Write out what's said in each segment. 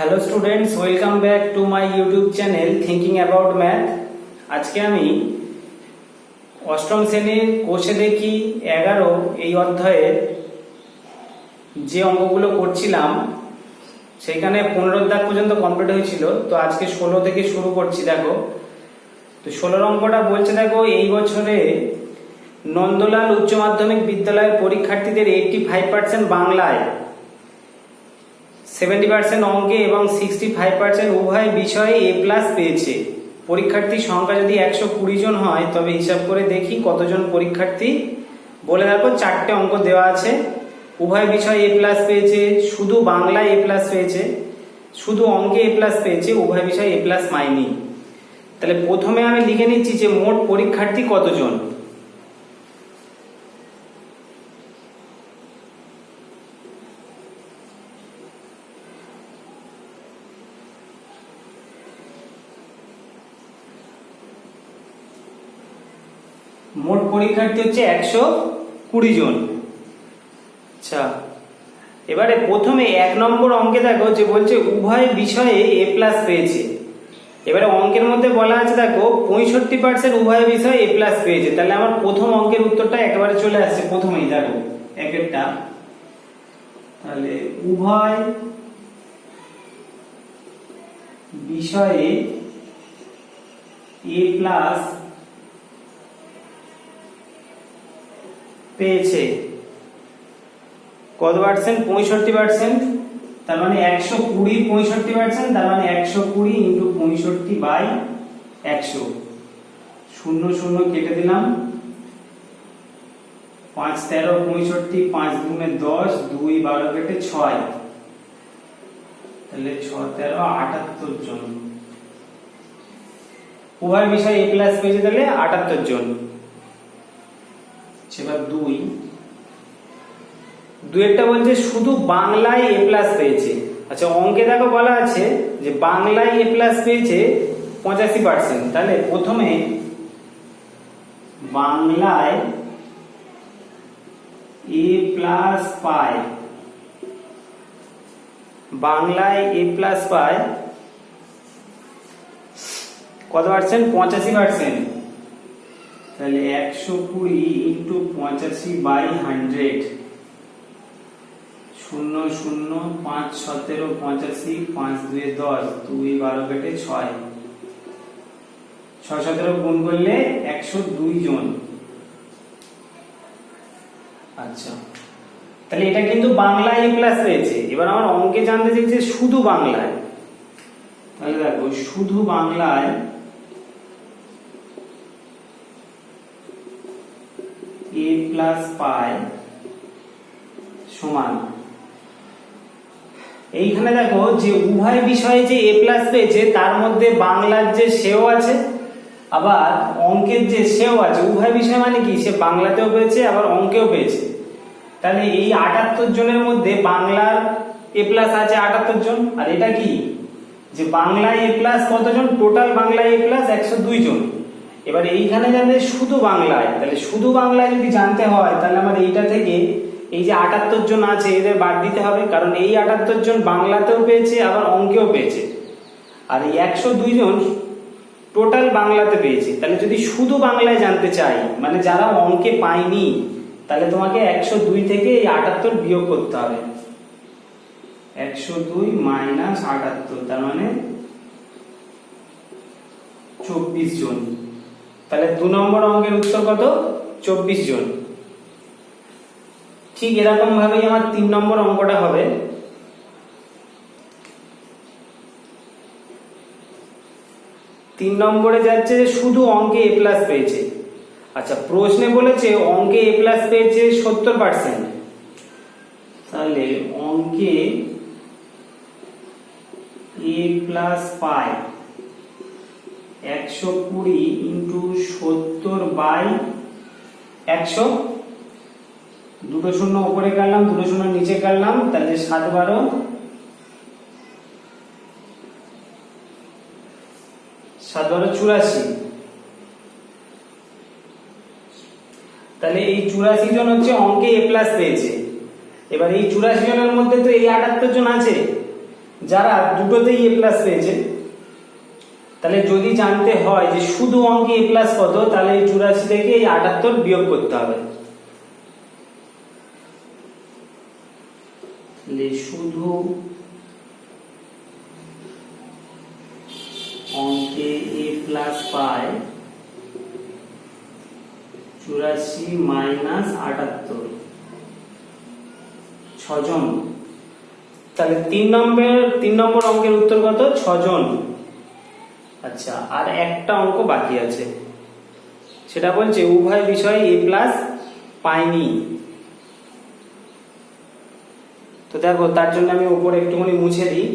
Hello students, welcome back to my YouTube channel thinking about math. আজকে আমি অষ্টম শ্রেণীর কোষে দেখি 11 এই অধ্যায়ের যে অঙ্কগুলো করছিলাম সেখানে 15 দাগ পর্যন্ত কমপ্লিট হয়েছিল। তো আজকে 16 থেকে শুরু করছি। দেখো, তো 16 অঙ্কটা বলছে, দেখো, এই বছরে নন্দলাল উচ্চ মাধ্যমিক বিদ্যালয়ের পরীক্ষার্থীদের 85% বাংলায়, 70% অঙ্কে এবং 65% উভয় বিষয়ে A+ পেয়েছে। পরীক্ষার্থীর সংখ্যা যদি 120 জন হয় তবে হিসাব করে দেখি কতজন পরীক্ষার্থী। বলে দেখো, 4টে অঙ্ক দেওয়া আছে। উভয় বিষয়ে A+ পেয়েছে, শুধু বাংলায় A+ পেয়েছে, শুধু অঙ্কে A+ পেয়েছে, উভয় বিষয়ে A+ পায়নি। তাহলে প্রথমে আমি লিখে নিচ্ছি যে মোট পরীক্ষার্থী কতজন। মোট পরীক্ষার্থী হচ্ছে 120 জন। আচ্ছা, এবারে প্রথমে 1 নম্বর অঙ্কে দেখো যে বলছে উভয় বিষয়ে A+ পেয়েছে। এবারে অঙ্কের মধ্যে বলা আছে, দেখো, 65% উভয় বিষয়ে A+ পেয়েছে। তাহলে আমার প্রথম অঙ্কের উত্তরটা একেবারে চলে আসছে প্রথমেই। দেখো একটা, তাহলে উভয় বিষয়ে A+ পেয়েছে কত পার্সেন্ট? 65%। তার মানে 120 65%, তার মানে 120 ইন্টু 65/100। 0 0 কেটে দিলাম। 5 13 65, 5 দুগুণে 10, 2 12 কেটে 6, তাহলে 6 13 78 জন উভয় বিষয়ে A+ পেয়েছে, তাহলে 78 জন। এবার দুইটা বলছে শুধু বাংলায় A+ পেয়েছে। আচ্ছা, অঙ্কে দেখো বলা আছে যে বাংলায় A+ পেয়েছে 85%। তাহলে প্রথমে বাংলায় A+ পায়, বাংলায় A+ পায় কত পার্সেন্ট? 85%। তাহলে 120 ইন্টু 85/100, 0 0 5 17 85, 5 2 10, 2 12 কেটে 6, 6 17 গুণ করলে 102 জন। আচ্ছা, তাহলে এটা কিন্তু বাংলায় A+ পেয়েছে। এবার আমার অঙ্কে জানতে চাইছে শুধু বাংলায়। তাহলে দেখো, শুধু বাংলায় A+ পায় সমান, এইখানে দেখো যে উভয় বিষয়ে যে A+ পেয়েছে তার মধ্যে বাংলার যে সেও আছে আবার অঙ্কের যে সেও আছে। উভয় বিষয় মানে কি? সে বাংলাতেও পেয়েছে আবার অঙ্কেও পেয়েছে। তাহলে এই 78 জনের মধ্যে বাংলার A+ আছে 78 জন। আর এটা কি? যে বাংলায় A+ কতজন? টোটাল বাংলায় A+ 102 জন। এবার এইখানে জানতে শুধু বাংলায়, তাহলে শুধু বাংলায় যদি জানতে হয় তাহলে আমার এইটা থেকে এই যে 78 জন আছে এদের বাদ দিতে হবে, কারণ এই 78 জন বাংলাতেও পেয়েছে আবার অঙ্কেও পেয়েছে। আর এই 102 জন টোটাল বাংলাতে পেয়েছে। তাহলে যদি শুধু বাংলায় জানতে চাই, মানে যারা অঙ্কে পায়নি, তাহলে তোমাকে 102 থেকে এই 78 বিয়োগ করতে হবে। 102 মাইনাস 78, তার মানে 24 জন। তাহলে 2 নম্বর অঙ্কের উত্তর কত? 24 জন। ঠিক এরকম ভাবেই আমার 3 নম্বর অঙ্কটা হবে। 3 নম্বরে যাচ্ছে শুধু অঙ্কে A+ পেয়েছে। আচ্ছা, প্রশ্নে বলেছে অঙ্কে A+ পেয়েছে 70%। তাহলে অঙ্কে A+ পায় 120 ইন্টু 70/100, দুটো শূন্য উপরে কাটলাম, দুটো শূন্য নিচে কাটলাম, তাহলে 7 12 84। তাহলে এই 84 জন হচ্ছে অঙ্কে A+ পেয়েছে। এবার এই 84 জনের মধ্যে তো এই 78 জন আছে, যারা দুটোতেই এ প্লাস পেয়েছে, তাহলে যদি জানতে হয় যে শুধু অঙ্কে এ প্লাস কত, তাহলে এই 84 থেকে এই 78 বিয়োগ করতে হবে। শুধু অঙ্কে এ প্লাস পায় 84 মাইনাস 78, 6 জন। তাহলে 3 নম্বর অঙ্কের উত্তর কত? 6 জন। আচ্ছা, আর একটা অঙ্ক বাকি আছে, সেটা বলছে উভয় বিষয়ে এ প্লাস পাইনি। তো দেখো, তার জন্য আমি উপরে একটুখানি মুছে দিই।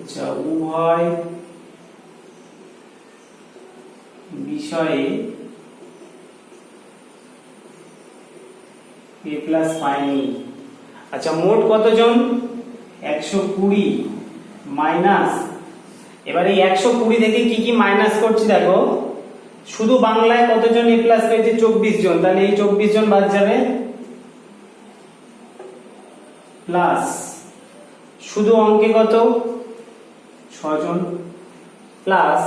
আচ্ছা, উভয় বিষয়ে এ প্লাস পাইনি। আচ্ছা, মোট কতজন? 120 মাইনাস, এবার এই 120 থেকে কি কি মাইনাস করছি দেখো। শুধু বাংলায় কতজন এ প্লাস পেয়েছে? 24 জন, তাহলে এই 24 জন বাদ যাবে, প্লাস শুধু অঙ্কে কত? 6 জন, প্লাস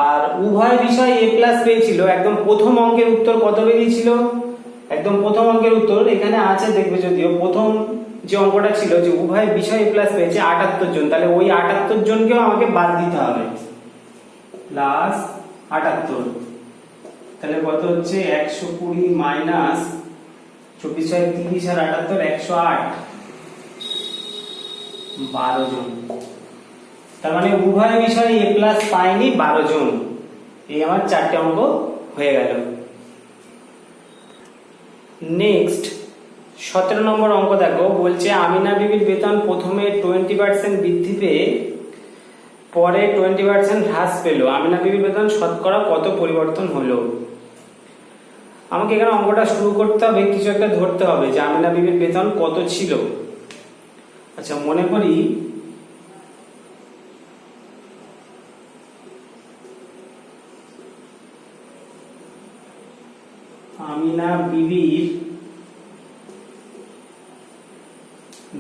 আর উভয় বিষয় এ প্লাস পেয়েছিল। একদম প্রথম অঙ্কের উত্তর কত বেরিয়েছিল? একদম প্রথম অঙ্কের উত্তর এখানে আছে, দেখবে যদিও প্রথম যে অঙ্কটা ছিল যে উভয় বিষয় এ প্লাস পেয়েছে 78 জন, তাহলে ওই 78 জনকেও আমাকে বাদ দিতে হবে, প্লাস 78। তাহলে কত হচ্ছে? 120 মাইনাস 24 30 আর 78 108, 12 জন। তার মানে উভয় বিষয়ে এ প্লাস পাইনি 12 জন। এই আমার 4টে অঙ্ক হয়ে গেল। নেক্সট 17 নম্বর অঙ্ক দেখো, বলছে আমিনা বিবির বেতন প্রথমে 20% বৃদ্ধি পেয়ে পরে 20% হ্রাস পেল, আমিনা বিবির বেতন শতকরা কত পরিবর্তন হলো? আমাকে এখানে অঙ্কটা শুরু করতে হবে, কিছু একটা ধরতে হবে যে আমিনা বিবির বেতন কত ছিল। আচ্ছা, মনে করি আমিনা বিবির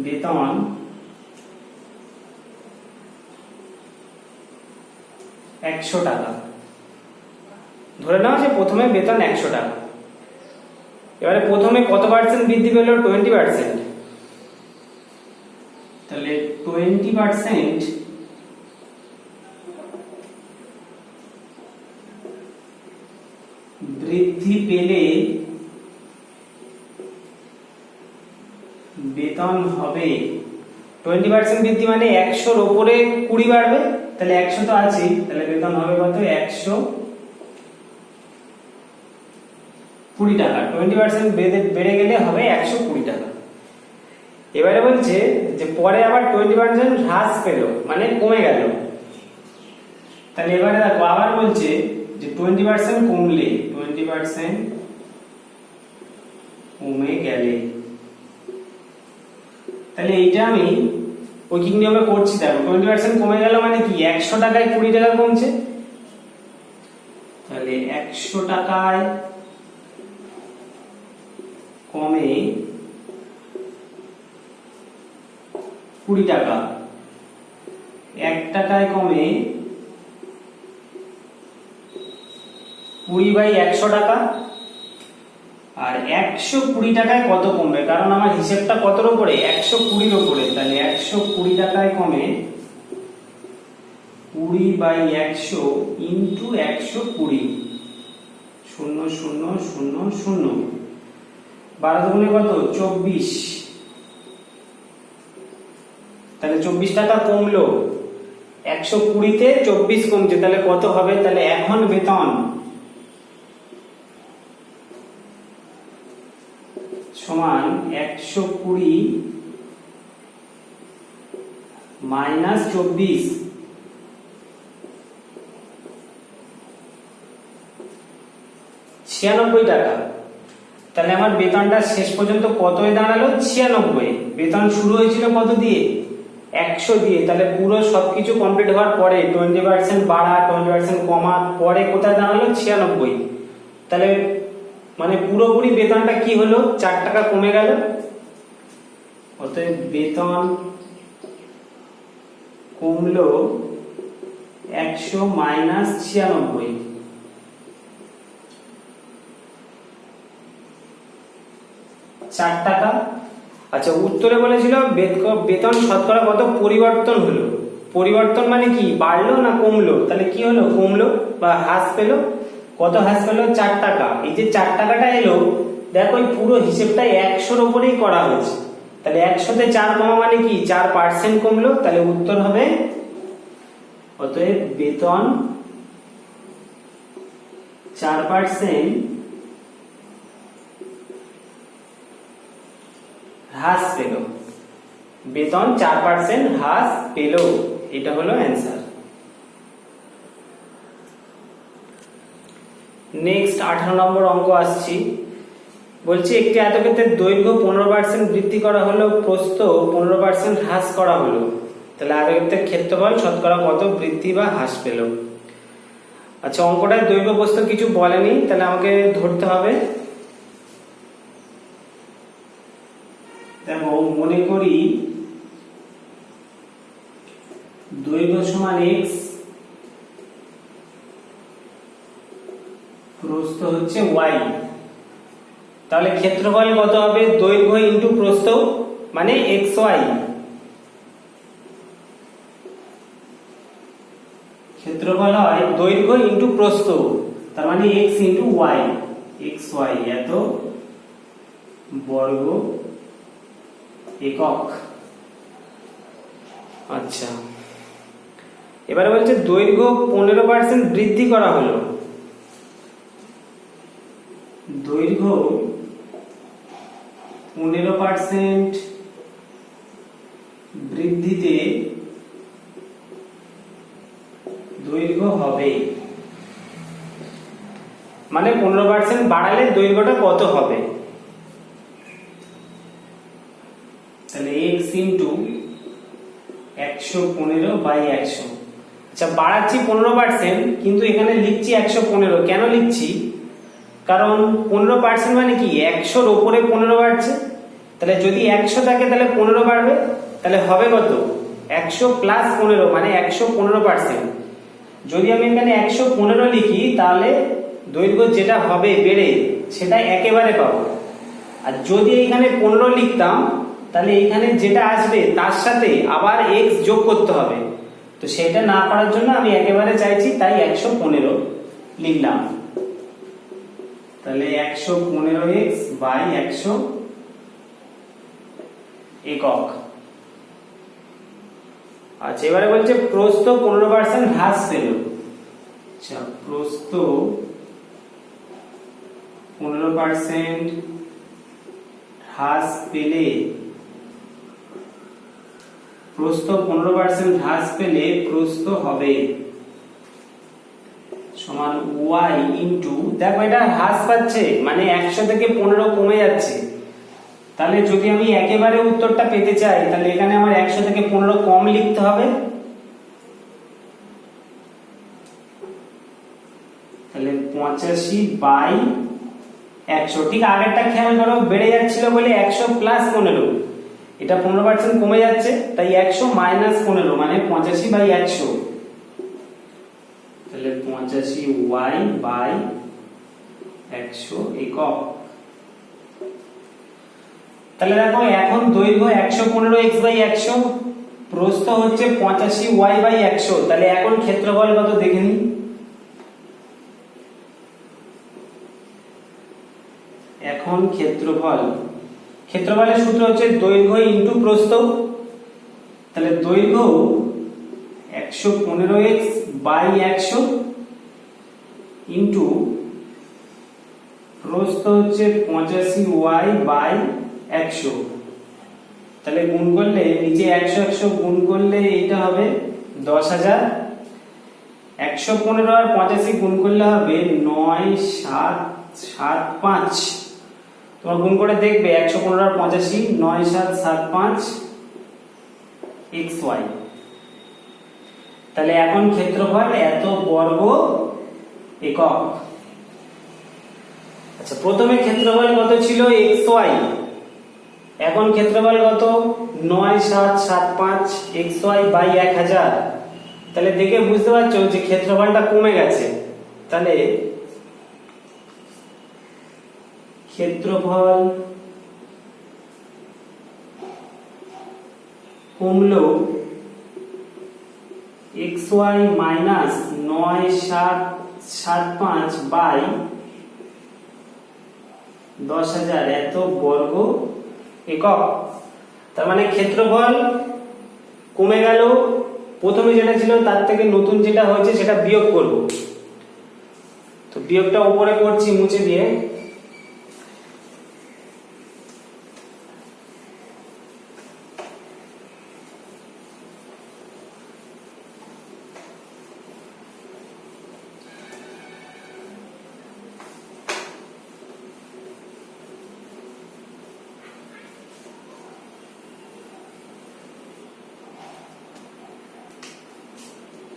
বেতন 100 টাকা। ধরে নাও যে প্রথমে বেতন 100 টাকা। এবারে প্রথমে কত পার্সেন্ট বৃদ্ধি পেল? 20%। তাহলে 20% বৃদ্ধি পেলে বেতন হবে 20% বৃদ্ধি মানে 100-র উপরে 20 বাড়বে, তাহলে 100 তো আছেই, তাহলে বেতন হবে কত? 120 টাকা। 20% বেড়ে গেলে হবে 120 টাকা। এবারে বলছে যে পরে আবার 20% হ্রাস পেল মানে কমে গেল। তাহলে এবারে দেখো আবার বলছে যে 20% কমলে, 20% কমে গেলে, তাহলে এইটা আমি ঐকিক নিয়মে করছি। দেখো 20% কমে গেল মানে কি? 100 টাকায় 20 টাকা কমছে, তাহলে 100 টাকায় কমে 20 টাকা, 1 টাকায় কমে 20/100 টাকা। আর 120 টাকায় কত কমবে? কারণ আমার হিসেবটা কতর উপরে? 120-র উপরে, তাহলে 120 টাকায় কমে 20/100 ইন্টু 120, 0 0 0 0, 12 দুগুণে কত? 24। তাহলে 24 টাকা কমলো, 120-তে 24 কমছে, তাহলে কত হবে? তাহলে এখন বেতন সমান 120 মাইনাস 24, 96 টাকা। তাহলে আমার বেতনটা শেষ পর্যন্ত কত হয়ে দাঁড়ালো? 96। বেতন শুরু হয়েছিল কত দিয়ে? 100 দিয়ে। তাহলে পুরো সবকিছু কমপ্লিট হওয়ার পরে 20% বাড়া 20% কমা পরে কোথায় দাঁড়ালো? 96। তাহলে মানে পুরোপুরি বেতনটা কি হলো? 4 টাকা কমে গেল। অতএব বেতন কমলো 100 মাইনাস 96, 4 টাকা। আচ্ছা, উত্তরে বলেছিল বেতন শতকরা কত পরিবর্তন হলো। পরিবর্তন মানে কি? বাড়লো না কমলো? তাহলে কি হলো? কমলো বা হ্রাস পেলো। কত হ্রাস পেলো? 4 টাকা। এই যে 4 টাকাটা এলো, দেখো এই পুরো হিসেবটা 100-র উপরেই করা হয়েছে। তাহলে 100-তে 4 কমা মানে কি? 4% কমলো। তাহলে উত্তর হবে, অতএব বেতন 4% হ্রাস পেল। বেতন 4% হ্রাস পেল, এটা হলো অ্যান্সার। নেক্সট 18 নম্বর অঙ্ক আসছি। বলছি একটি আয়তক্ষেত্রের দৈর্ঘ্য 15% বৃদ্ধি করা হলো, প্রস্থ 15% হ্রাস করা হলো। তাহলে আয়তক্ষেত্রের ক্ষেত্রফল শতকরা কত বৃদ্ধি বা হ্রাস পেল? আচ্ছা, অঙ্কটায় দৈর্ঘ্য প্রস্থ কিছু বলেনি, তাহলে আমাকে ধরতে হবে। দেখো, মনে করি দৈর্ঘ্য সমান x, প্রস্থ হচ্ছে y। তাহলে ক্ষেত্রফল কত হবে? দৈর্ঘ্য ইন্টু প্রস্থ মানে xy। ক্ষেত্রফল হয় দৈর্ঘ্য ইন্টু প্রস্থ, তার মানে x ইন্টু y, xy এত বর্গ একক। আচ্ছা, এবারে বলছে দৈর্ঘ্য 15% বৃদ্ধি করা হলো। দৈর্ঘ্য 15% বৃদ্ধিতে দৈর্ঘ্য হবে, মানে 15% বাড়ালে দৈর্ঘ্যটা কত হবে? তাহলে x ইন্টু 115/100। আচ্ছা, বাড়াচ্ছি 15%, কিন্তু এখানে লিখছি 115। কেন লিখছি? কারণ 15% মানে কি? 100-র উপরে 15 বাড়ছে। তাহলে যদি 100 থাকে তাহলে 15 বাড়বে, তাহলে হবে কত? 100 প্লাস 15 মানে 115%। যদি আমি এখানে 115 লিখি, তাহলে দৈর্ঘ্য যেটা হবে বেড়ে সেটা একেবারে পাবো। আর যদি এখানে 15 লিখতাম, তাহলে এখানে যেটা আসবে তার সাথে আবার x যোগ করতে হবে। তো সেটা না করার জন্য আমি একেবারে চাইছি, তাই 115 লিখলাম। তাহলে 115x/100 একক। আচ্ছা, এবারে বলছে প্রস্থ 15% হ্রাস পেল। আচ্ছা, প্রস্থ 15% হ্রাস পেলে, প্রস্থ 15% হ্রাস পেলে প্রস্থ হবে সমান y ইন্টু, দেখো এটা হ্রাস পাচ্ছে মানে 100 থেকে 15 কমে যাচ্ছে। তাহলে যদি আমি একেবারে উত্তরটা পেতে চাই, তাহলে এখানে আমার 100 থেকে 15 কম লিখতে হবে। তাহলে 85/100। ঠিক আগেরটা খেয়াল করো, বেড়ে যাচ্ছিল বলে 100 প্লাস 15, এটা 15% কমে যাচ্ছে, তাই 100 মাইনাস 15 মানে 85/100। তাহলে 85y/100 একক। তাহলে দেখো, এখন দৈর্ঘ্য 115x/100, প্রস্থ হচ্ছে 85y/100। তাহলে এখন ক্ষেত্রফল কত দেখে নিই। এখন ক্ষেত্রফলের সূত্র হচ্ছে দৈর্ঘ্য ইন্টু প্রস্থ। তাহলে দৈর্ঘ্য 115x/100 ইন্টু প্রস্থ হচ্ছে 85y/100। তাহলে গুণ করলে নিচে 100 গুণ করলে এটা হবে 10,000। 115 আর 85 গুণ করলে হবে 9,775। তোমার গুণ করে দেখবে 115 আর 85 9 7 7 5 xy। তাহলে এখন ক্ষেত্রফল এত বর্গ একক। আচ্ছা, প্রথমে ক্ষেত্রফল কত ছিল xy, এখন ক্ষেত্রফল কত 9 7 7 5 xy বাই 1000। তাহলে দেখে বুঝতে পারছো যে ক্ষেত্রফলটা কমে গেছে। তাহলে ক্ষেত্রফল কমলো xy মাইনাস 9 7 7 5 বাই 10,000 এত বর্গ একক। তার মানে ক্ষেত্রফল কমে গেল, প্রথমে যেটা ছিল তার থেকে নতুন যেটা হয়েছে সেটা বিয়োগ করব। তো বিয়োগটা উপরে করছি মুছে দিয়ে।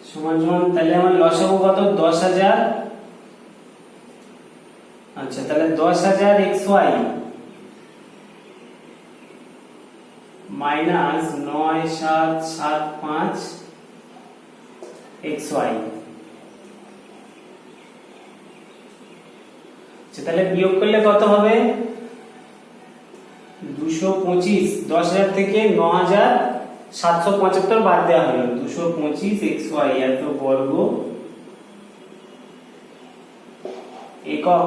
সমান সমান, তাহলে আমার লসাগু কত 10,000। আচ্ছা, তাহলে 10,000 xy মাইনাস 9 7 7 5 xy। আচ্ছা, তাহলে বিয়োগ করলে কত হবে 225। 10,000 থেকে 9,775 বাদ দেওয়া হলো, 225 xy এত বর্গ একক।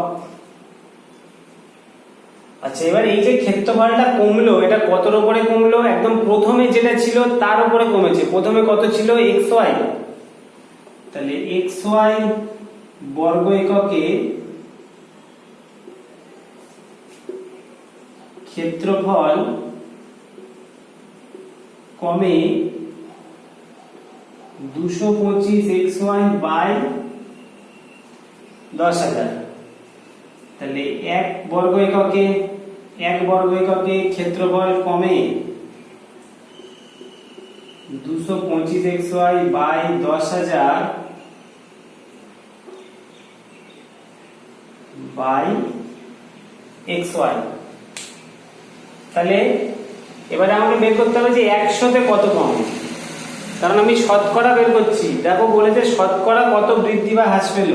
আচ্ছা, এবার এই যে ক্ষেত্রফলটা কমলো, এটা কতর উপরে কমলো, একদম প্রথমে যেটা ছিল তার উপরে কমেছে। প্রথমে কত ছিল xy, তাহলে xy বর্গ এককে ক্ষেত্রফল কমে 225 xy বাই 10,000। তাহলে এক বর্গ এককে ক্ষেত্রফল কমে 225 xy বাই 10,000 বাই xy। তাহলে এবারে আমাকে বের করতে হবে যে 100-তে কত কমে, কারণ আমি শতকরা বের করছি। দেখো বলেছে শতকরা কত বৃদ্ধি বা হ্রাস পেল।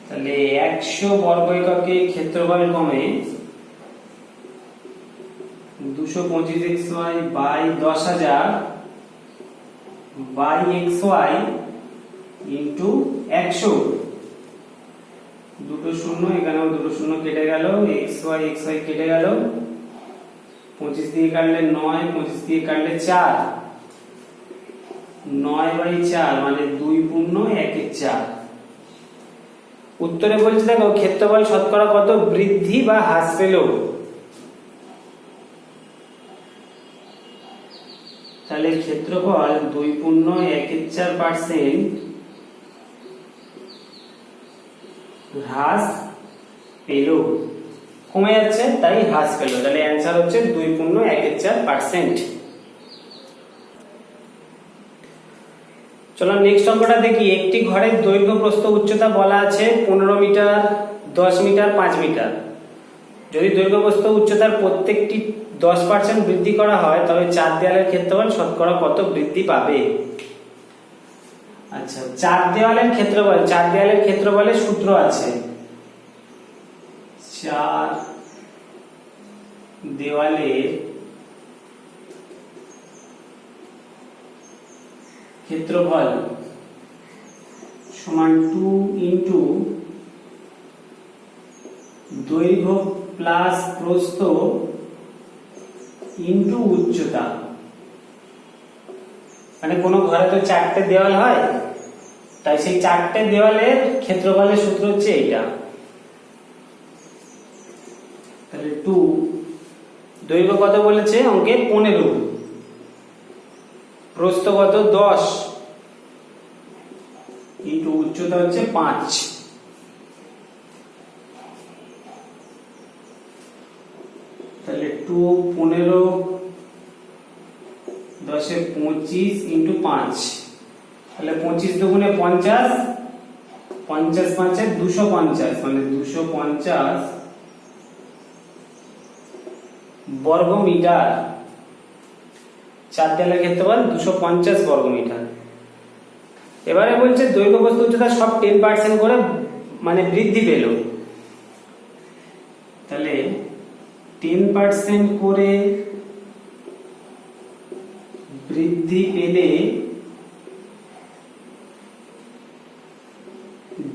তাহলে 100 বর্গ এককে ক্ষেত্রফল কমে 225 xy by 10,000 by xy into 100। দুটো শূন্য, এখানেও দুটো শূন্য কেটে গেল, xy কেটে গেল, 25 দিয়ে কাটলে 9, 25 দিয়ে কাটলে 4, 9/4 মানে 2 পূর্ণ 1/4। উত্তরে বলছে দেখো ক্ষেত্রফল শতকরা কত বৃদ্ধি বা হ্রাস পেল। তাহলে ক্ষেত্রফল 2 পূর্ণ 1/4% হ্রাস পেল, কমে যাচ্ছে তাই হ্রাস পেল। তাহলে অ্যান্সার হচ্ছে 2 পূর্ণ 1/4%। চলো নেক্সট অঙ্কটা দেখি। একটি ঘরের দৈর্ঘ্য প্রস্থ উচ্চতা বলা আছে 15 মিটার, 10 মিটার, 5 মিটার। যদি দৈর্ঘ্য প্রস্থ উচ্চতার প্রত্যেকটি 10% বৃদ্ধি করা হয় তবে চার দেওয়ালের ক্ষেত্রফল শতকরা কত বৃদ্ধি পাবে। আচ্ছা, চার দেওয়ালের ক্ষেত্রফলের সূত্র আছে। চার দেওয়ালের ক্ষেত্রফল সমান 2 ইন্টু দৈর্ঘ্য প্লাস প্রস্থ ইন্টু উচ্চতা। মানে কোনো ঘরে তো 4টে দেওয়াল হয়, তাই সেই 4টে দেওয়ালের ক্ষেত্রফলের সূত্র হচ্ছে এইটা। তাহলে 2, দৈর্ঘ্য কত বলেছে অঙ্কে 15, প্রস্থ কত 10, ইন্টু উচ্চতা হচ্ছে 5, তাহলে 2 15 10 এ 25 ইন্টু 5, তাহলে 25 দুগুণে 50, 50 5 এ 250, মানে 250 বর্গ মিটার। চার দেয়ালের ক্ষেত্রফল 250 বর্গ মিটার। এবারে বলছে দৈর্ঘ্য প্রস্থ উচ্চতা সব 10% করে মানে বৃদ্ধি পেল, তাহলে 10% করে বৃদ্ধি পেলে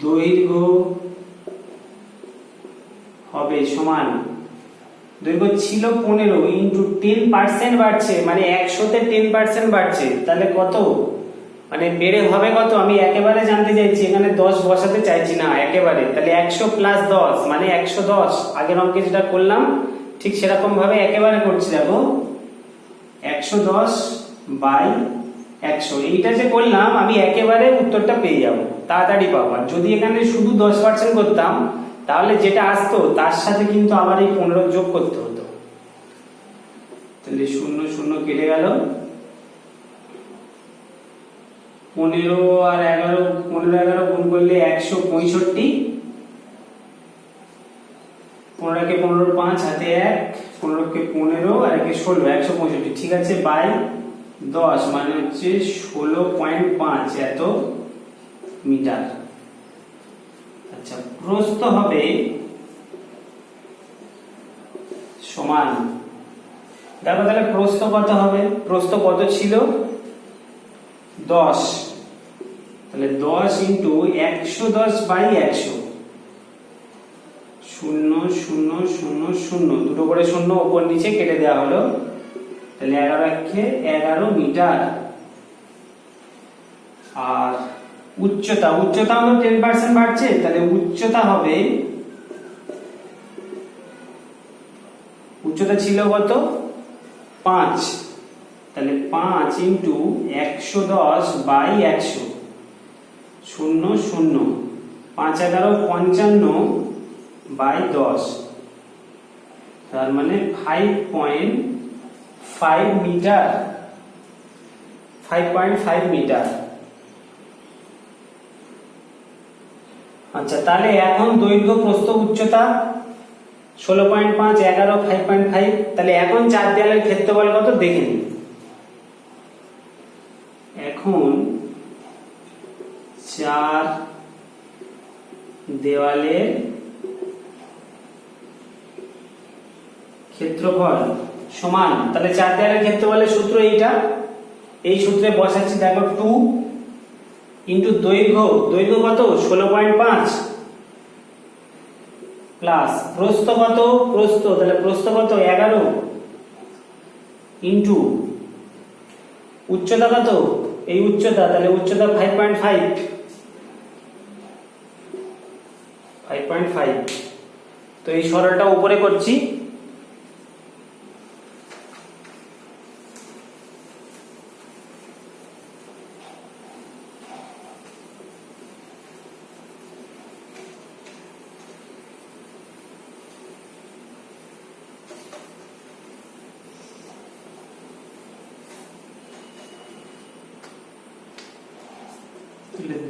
দৈর্ঘ্য হবে সমান, দৈর্ঘ্য ছিল 15 ইন্টু 10% বাড়ছে, মানে 100-তে 10% বাড়ছে, তাহলে কত মানে বেড়ে হবে কত? আমি একেবারে জানতে চাইছি, এখানে 10 বসাতে চাইছি না একেবারে, তাহলে 100 প্লাস 10 মানে 110। আগের অঙ্কে যেটা করলাম ঠিক সেরকম ভাবে একেবারে করছি, দেখো 110 বাই 100, এইটা যে করলাম আমি একেবারে উত্তরটা পেয়ে যাব, তাড়াতাড়ি পাবো। যদি এখানে শুধু 10% করতাম তাহলে যেটা আসতো তার সাথে কিন্তু আবার এই 15 যোগ করতে হতো, তাহলে 0 0 কেটে গেল, 15 আর 11, 15 11 গুণ করলে 165, 15 কে 15 5 হাতে 1, 15 কে 15 আর একে 16, 165, ঠিক আছে, বাই 10 মানে হচ্ছে 16.5 এত মিটার। আচ্ছা, প্রস্থ হবে সমান, দেখো তাহলে প্রস্থ কত হবে? প্রস্থ কত ছিল? 10, তাহলে 10 ইন্টু 110 বাই 100, 0 0 0 0, দুটো করে শূন্য উপর নিচে কেটে দেওয়া হলো, তাহলে 11 একে 11 মিটার। আর উচ্চতা, উচ্চতা হলো 10% বাড়ছে, তাহলে উচ্চতা হবে, উচ্চতা ছিল কত? 5, তাহলে 5 ইন্টু 110 বাই 100, 0 0, 5 11 55 বাই 10, তার মানে 5.5 মিটার, 5.5 মিটার। আচ্ছা, তাহলে এখন দৈর্ঘ্য প্রস্থ উচ্চতা 16.5 11 5.5, তাহলে এখন চার দেয়ালের ক্ষেত্রফল কত দেখে নিন। এখন চার দেওয়ালের ক্ষেত্রফল সমান, তাহলে চার দেয়ালের ক্ষেত্রফলের সূত্র এইটা, এই সূত্রে বসাচ্ছি, দেখো 2 ইন্টু দৈর্ঘ্য, দৈর্ঘ্য কত? 16.5 প্লাস প্রস্থ কত? প্রস্থ, তাহলে প্রস্থ কত? 11 ইন্টু উচ্চতা কত? এই উচ্চতা, তাহলে উচ্চতা 5.5, তো এই সরলটা উপরে করছি,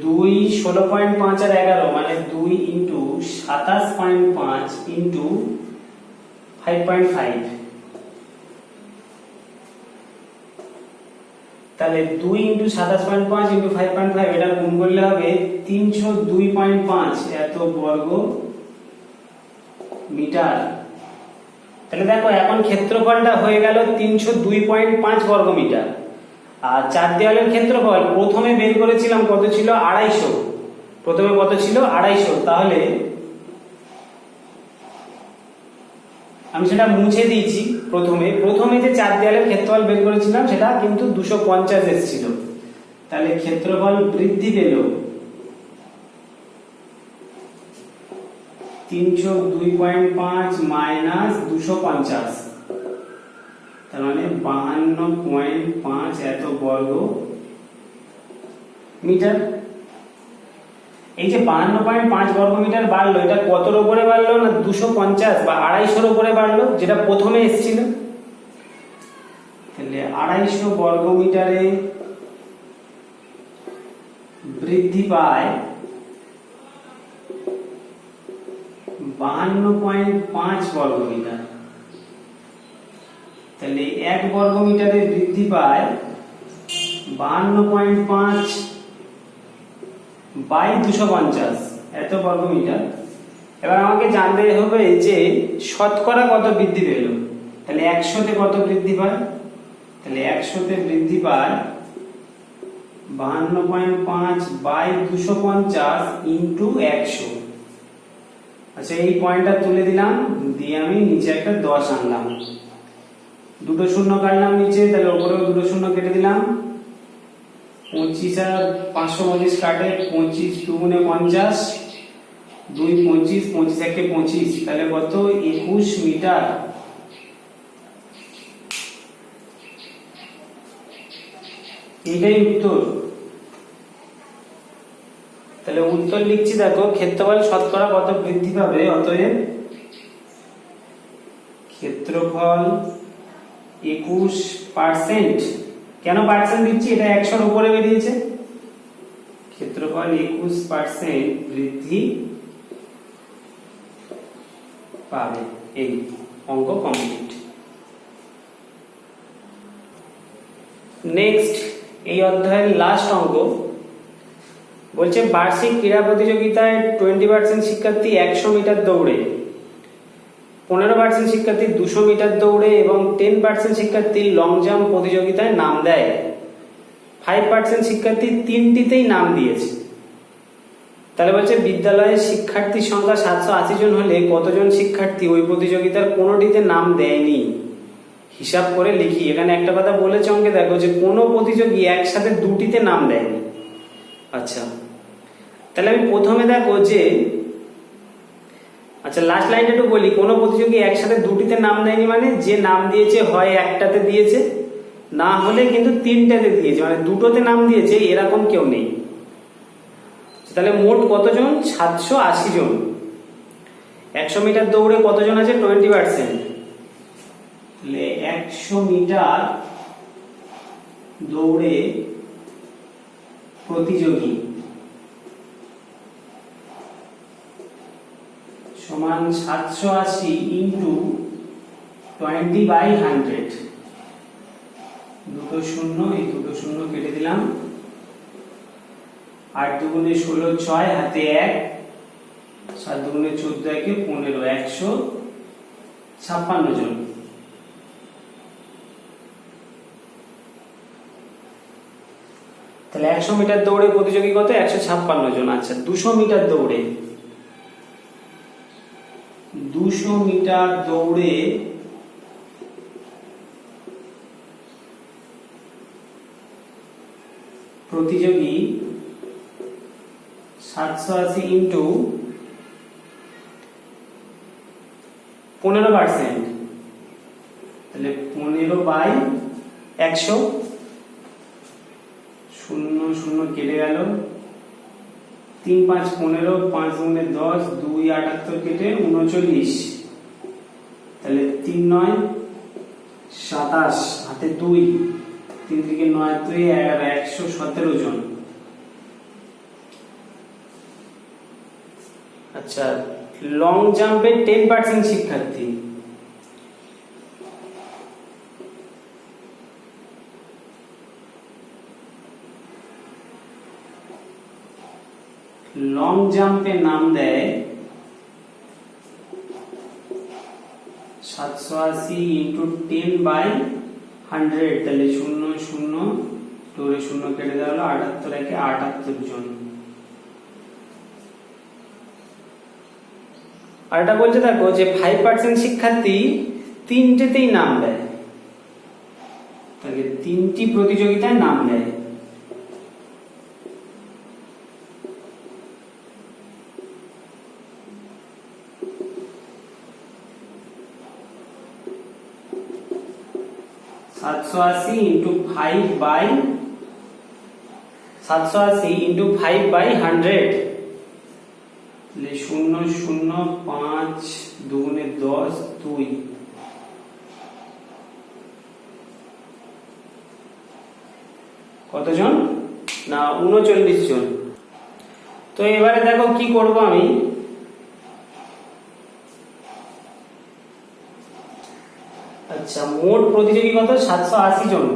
দুই 16.5 আর 11 মানে 2 ইন্টু 27.5 ইন্টু 5.5, তাহলে 2 ইন্টু 27.5 ইন্টু 5.5, এটা গুণ করলে হবে 302.5 এত বর্গ মিটার। তাহলে দেখো এখন ক্ষেত্রফলটা হয়ে গেল 302.5 বর্গ মিটার। আর চার দেওয়ালের ক্ষেত্রফল প্রথমে বের করেছিলাম কত ছিল? 250, প্রথমে কত ছিল? 250, তাহলে আমি সেটা মুছে দিয়েছি। প্রথমে যে চার দেওয়ালের ক্ষেত্রফল বের করেছিলাম সেটা কিন্তু 250 এসেছিল, তাহলে ক্ষেত্রফল বৃদ্ধি পেল 302.5 মাইনাস 250, তার মানে 52.5 এত বর্গ মিটার। এই যে 52.5 বর্গমিটার বাড়লো, এটা কতর উপরে বাড়লো না 250 বা 250 উপরে বাড়লো, যেটা প্রথমে এসেছিল। তাহলে 250 বর্গমিটারে বৃদ্ধি পায় 52.5 বর্গমিটার। তাহলে 1 বর্গমিটারে বৃদ্ধি পায় 52.5 বাই 250, এত বর্গমিটার। এবার আমাকে জানতে হবে যে শতকরা কত বৃদ্ধি পেল। তাহলে 100-তে কত বৃদ্ধি পায়? তাহলে 100-তে বৃদ্ধি পায় 52.5 বাই 250 ইন্টু 100। আচ্ছা, এই পয়েন্টটা তুলে দিলাম, দিয়ে আমি নিচে একটা 10 আনলাম, দুটো শূন্য কাটলাম নিচে, তাহলে উপরেও দুটো শূন্য কেটে দিলাম। 25 আর 525 কাটে, 25 2 × 50, 2 25, 25 1 25, তাহলে কত? 21 মিটার। এটাই উত্তর। তাহলে উত্তর লিখছি, দেখো ক্ষেত্রফল শতকরা কত বৃদ্ধি পাবে, অতএব ক্ষেত্রফল 21%। কেন পার্সেন্ট দিচ্ছি? এটা 100-র উপরে বেরিয়েছে। ক্ষেত্রফল 21% বৃদ্ধি পাবে। এই অঙ্ক কমপ্লিট। নেক্সট, এই অধ্যায়ের লাস্ট অঙ্ক বলছে বার্ষিক ক্রীড়া প্রতিযোগিতায় 20% শিক্ষার্থী 100 মিটার দৌড়ে, 15% শিক্ষার্থী 200 মিটার দৌড়ে এবং 10% শিক্ষার্থী লং জাম্প প্রতিযোগিতায় নাম দেয়। 5% শিক্ষার্থী তিনটিতেই নাম দিয়েছে। তাহলে বলছে বিদ্যালয়ের শিক্ষার্থীর সংখ্যা 780 জন হলে কতজন শিক্ষার্থী ওই প্রতিযোগিতার কোনোটিতে নাম দেয়নি? হিসাব করে লিখি। এখানে একটা কথা বলেছে অঙ্কে, দেখো যে কোনো প্রতিযোগী একসাথে দুটিতে নাম দেয়নি। আচ্ছা, তাহলে আমি প্রথমে দেখো যে, আচ্ছা লাস্ট লাইনটা একটু বলি। কোনো প্রতিযোগী একসাথে দুটিতে নাম দেয়নি মানে যে নাম দিয়েছে হয় একটাতে দিয়েছে, না হলে কিন্তু তিনটাতে দিয়েছে, মানে দুটোতে নাম দিয়েছে এরকম কেউ নেই। তাহলে মোট কতজন? 780 জন। 100 মিটার দৌড়ে কতজন আছে? 20%। তাহলে 100 মিটার দৌড়ে প্রতিযোগী সমান 780 ইন্টু 20/100। দুটো শূন্য, এই দুটো শূন্য কেটে দিলাম। 8 দুগুণে 16, 6 হাতে 1, 7 দুগুণে 14, 1 15, 156 জন। তাহলে 100 মিটার দৌড়ে প্রতিযোগী কত? 156 জন। আচ্ছা, 200 মিটার দৌড়ে, 200 মিটার দৌড়ে প্রতিযোগী 780 ইন্টু 15%। তাহলে 15/100, শূন্য শূন্য কেটে গেল। 3 5 15, 5 দুগুণে 10, 2 78 কেটে 39। তাহলে 3 9 27, হাতে 2, 3 থেকে 9 2 11, 117 জন। আচ্ছা, লং জাম্পে 10% শিক্ষার্থী, লং জাম্পে নাম দেয় 780 ইন্টু 10/100। তাহলে 0 0 2 শূন্য কেটে দেওয়া হলো, 78 একে 78 জন। আর এটা বলছে দেখো যে 5% শিক্ষার্থী তিনটেতেই নাম দেয়, তাহলে তিনটি প্রতিযোগিতায় নাম দেয়। সাতশো আশি ইন্টু 5/100, শূন্য শূন্য 5 দুগুণে 10 2 কতজন না 39 জন। তো এবারে দেখো কি করব আমি, আচ্ছা মোট প্রতিযোগী কত 780 জন।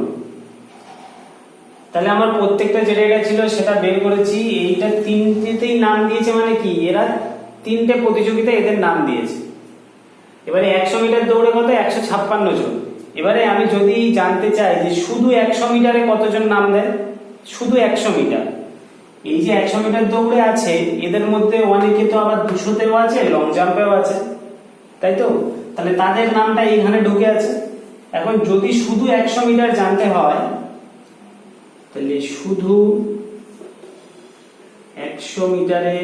তাহলে আমার প্রত্যেকটা যে জায়গা ছিল সেটা বের করেছি, এইটা তিনটেতেই নাম দিয়েছে মানে কি এরা তিনটে প্রতিযোগিতা এদের নাম দিয়েছে। এবারে 100 মিটার দৌড়ে কত 156 জন। এবারে আমি যদি জানতে চাই যে শুধু 100 মিটারে কতজন নাম দেয়, শুধু 100 মিটার, এই যে 100 মিটার দৌড়ে আছে এদের মধ্যে অনেকে তো আবার 200তেও আছে, লং জাম্পেও আছে, তাই তো? তাহলে তাদের নামটা এইখানে ঢুকে আছে। এখন যদি শুধু 100 মিটার জানতে হয় তাহলে শুধু 100 মিটারে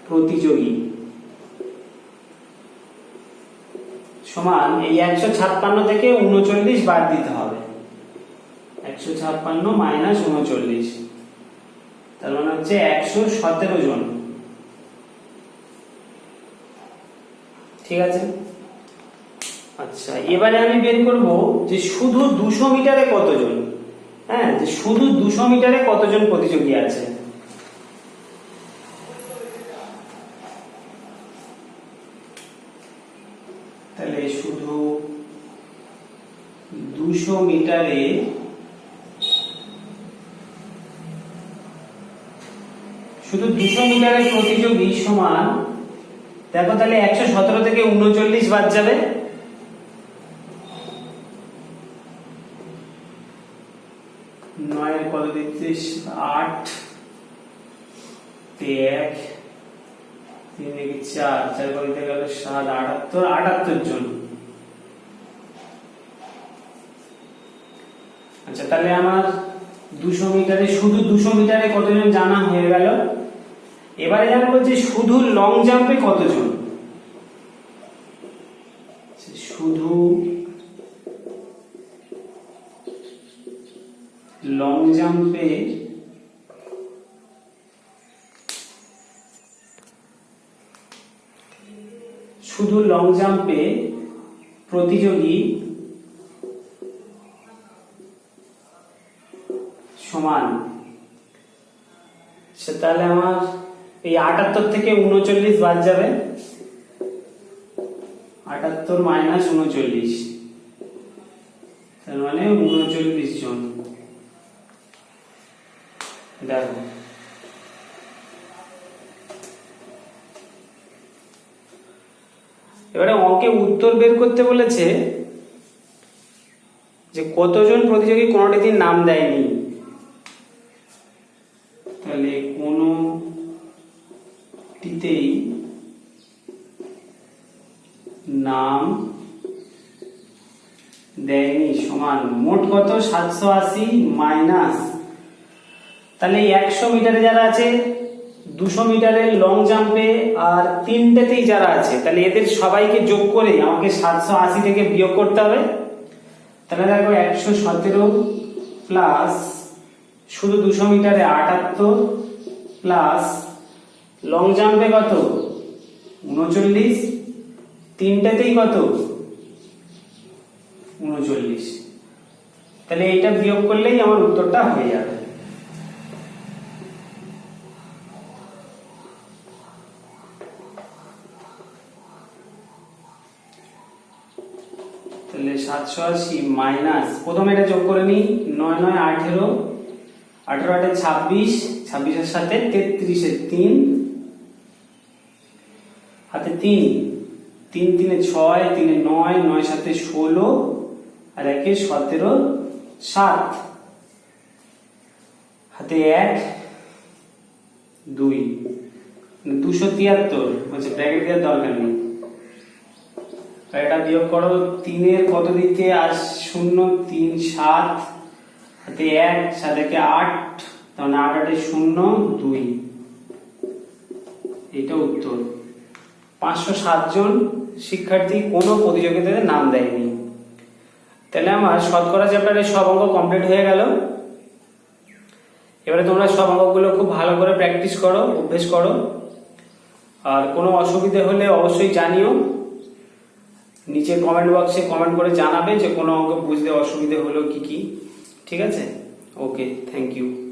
প্রতিযোগী সমান এই 156 থেকে 39 বাদ দিতে হবে। 156 মাইনাস 39, তার মানে হচ্ছে 117 জন। ঠিক আছে, আচ্ছা এবারে আমি বের করব যে শুধু 200 মিটারে কতজন। হ্যাঁ, যে শুধু 200 মিটারে কতজন প্রতিযোগী আছে। তাহলে শুধু 200 মিটারে প্রতিযোগী সমান, দেখো তাহলে 117 থেকে 39 বাদ যাবে, 9 এর কত দিচ্ছে 8 1 3 থেকে 4 4 করে দিতে গেল 7 78 জন। আচ্ছা তাহলে আমার 200 মিটারে শুধু 200 মিটারে কতজন জানা হয়ে গেল। এবারে জানবো যে শুধু লং জাম্পে কতজন। শুধু লং জাম্পে প্রতিযোগী সমান, তাহলে আমার এই 78 থেকে 39 বাদ যাবে, 78 মাইনাস 39, তার মানে 39 জন। দেখো এবারে অঙ্কে উত্তর বের করতে বলেছে যে কতজন প্রতিযোগী কোনোটিতে নাম দেয়নি। তাহলে কোনোটিতেই নাম দেয়নি সমান মোট কত 780 মাইনাস, তাহলে 100 মিটারে যারা আছে, 200 মিটারের লং জাম্পে আর তিনটেতেই যারা আছে, তাহলে এদের সবাইকে যোগ করে আমাকে 780 থেকে বিয়োগ করতে হবে। তাহলে দেখো 117 প্লাস শুধু 200 মিটারে 78 প্লাস লং জাম্পে কত 39, তিনটেতেই কত 39, তাহলে এইটা বিয়োগ করলেই আমার উত্তরটা হয়ে যাবে। তাহলে 780 মাইনাস, প্রথমে এটা যোগ করে নিই, 9 9 18, 18 8 26, 26 এর সাথে 33 এর 3 হাতে 3, 3 3 এ 6, 3 এ 9, 9 7 16 আর 1 এ 17, 7 হাতে 1 2, 273, মানে ব্র্যাকেট দেওয়ার দরকার নেই। এটা বিয়োগ করো, 3 এর কত দিতে আর 0 3 7 হাতে 1 সাথে 8, তাহলে 8 8 0 2, এটা উত্তর। 507 জন শিক্ষার্থী কোনো প্রতিযোগিতাতে নাম দেয়নি। তাহলে আমার শতকরা চ্যাপ্টারের সব অঙ্ক কমপ্লিট হয়ে গেল। এবারে তোমরা সব অঙ্কগুলো খুব ভালো করে প্র্যাকটিস করো, অভ্যেস করো। আর কোনো অসুবিধা হলে অবশ্যই জানিও, নিচে কমেন্ট বক্সে কমেন্ট করে জানাবে যে কোনো অঙ্ক বুঝতে অসুবিধা হলো কি কি। ঠিক আছে, ওকে, থ্যাংক ইউ।